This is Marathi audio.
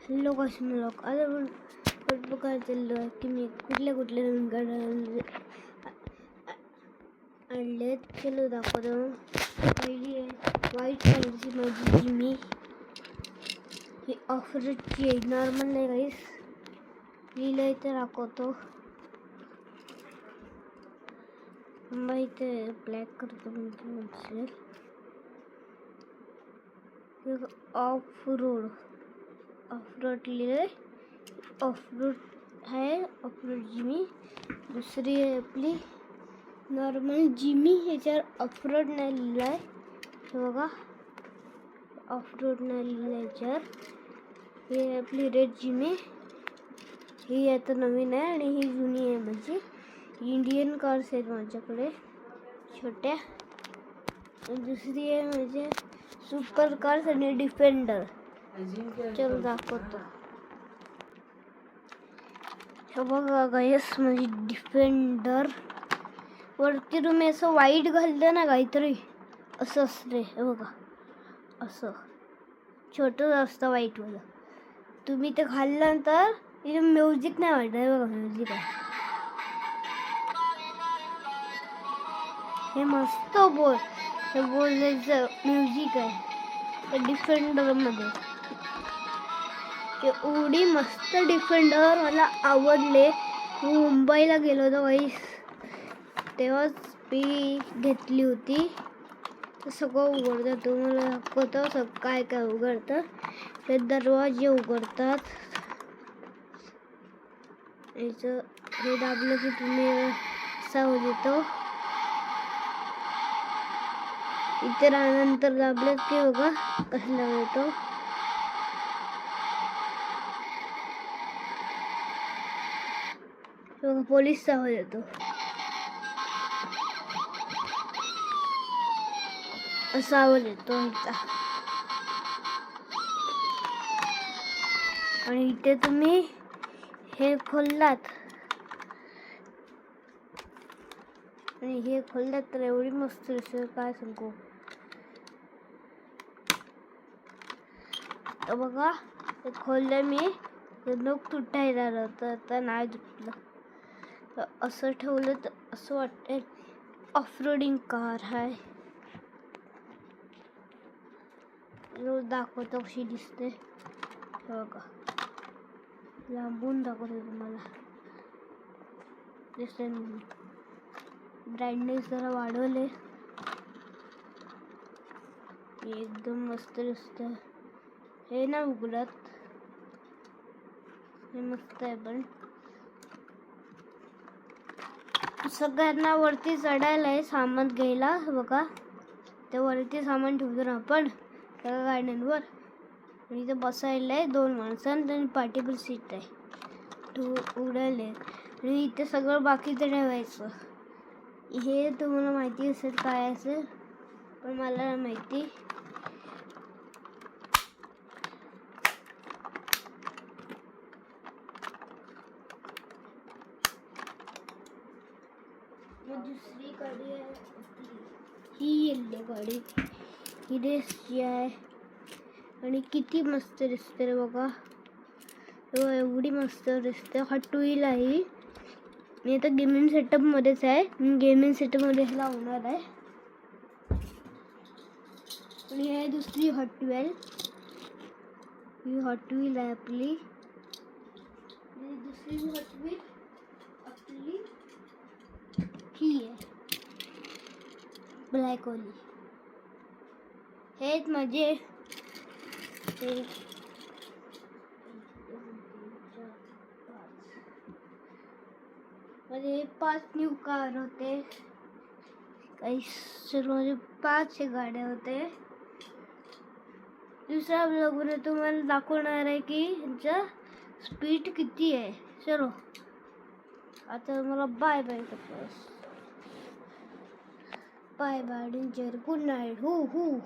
हॅलो कसे लोक आता पण बघायला चाललो आहे की मी कुठले नवीन गाड्या आणलेत. चलो दाखवतो. पहिली आहे व्हाईट कलरची माझी जिमी. ही ऑफरोडची आहे, नॉर्मल नाही गाईस. लिहिलं इथे दाखवतो. मग इथे ब्लॅक करतो म्हणजे ऑफरोड लिहिलंय. ऑफरोड आहे, ऑफरोड जिमी. दुसरी आहे आपली नॉर्मल जिमी, ह्याच्यावर ऑफरोड नाही लिहिलं आहे. हे बघा, ऑफरोड नाही लिहिलं ह्याच्यावर. ही आपली रेड जिमी. ही आता नवीन आहे आणि ही जुनी आहे. म्हणजे इंडियन कार्स आहेत माझ्याकडे छोट्या. दुसरी आहे म्हणजे सुपर कार्स आणि डिफेंडर. चलो दाखवतो. हे बघा गाईस, म्हणजे डिफेंडर वरती तुम्ही असं वाईट घाललं ना काहीतरी असं असते. हे बघा, असं छोटं असतं वाईट वाला. तुम्ही ते घालल्यानंतर इथे म्युझिक नाही वाटत. हे बघा, म्युझिक आहे. हे मस्त हे बोलायचं म्युझिक आहे डिफेंडर मध्ये. एवढी मस्त डिफेंडर मला आवडले. मुंबईला गेलो होतो गाईस, तेव्हाच मी घेतली होती. सगळं उघडतं, तुम्हाला दाखवतं सगळं काय काय उघडतं. हे दरवाजे उघडतात. याचं हे दाबलं की तुम्ही सावध येतो. इथे राहण्यानंतर दाबलं की बघा कसला येतो. पोलीसचा आवाज येतो. असा आवाज येतो ह्याचा. आणि इथे तुम्ही हे खोललात आणि हे खोललात तर एवढी मस्त दिसते काय सांगू. तर बघा, हे खोललं मी, नोक तुटायला आलं होतं, आता नाही तुटलं. तर असं ठेवलं तर असं वाटतं ऑफरोडिंग कार आहे. दाखवतो कशी दिसते. बघा, लांबून दाखवतो तुम्हाला. दिसते ब्राईटनेस जरा वाढवले. एकदम मस्त दिसत. हे ना उघडत, हे मस्त आहे. पण सगळ्यांना वरती चढायला आहे सामान घ्यायला. बघा, ते वरती सामान ठेवतो ना आपण त्या गाड्यांवर. आणि इथे बसायला आहे 2 माणसं आणि पाठीवर सीट आहे. उडाले आणि इथे सगळं बाकीचं ठेवायचं. हे तुम्हाला माहिती असेल काय असेल, पण मला नाही माहिती. दुसरी गाडी आहे ही येल्लो गाडी. ही रेसची आहे आणि किती मस्त दिसते रे बघा. एवढी मस्त दिसते. हॉट व्हील आहे. मी आता गेमिंग सेटअप मध्येच आहे. मी गेमिंग सेटअप मध्ये लावणार आहे. आणि हे दुसरी हॉट व्हील. ही हॉट व्हील आहे आपली. दुसरी हॉट व्हील आपली ही आहे ब्लॅक वाली. हेच माझे माझे 5 न्यू कार होते. काही सर्व 5 गाड्या होते. दुसऱ्या ब्लॉगमध्ये तुम्हाला दाखवणार आहे की ह्यांचा स्पीड किती आहे. चलो आता मला बाय करतो. Bye danger. Good night. हू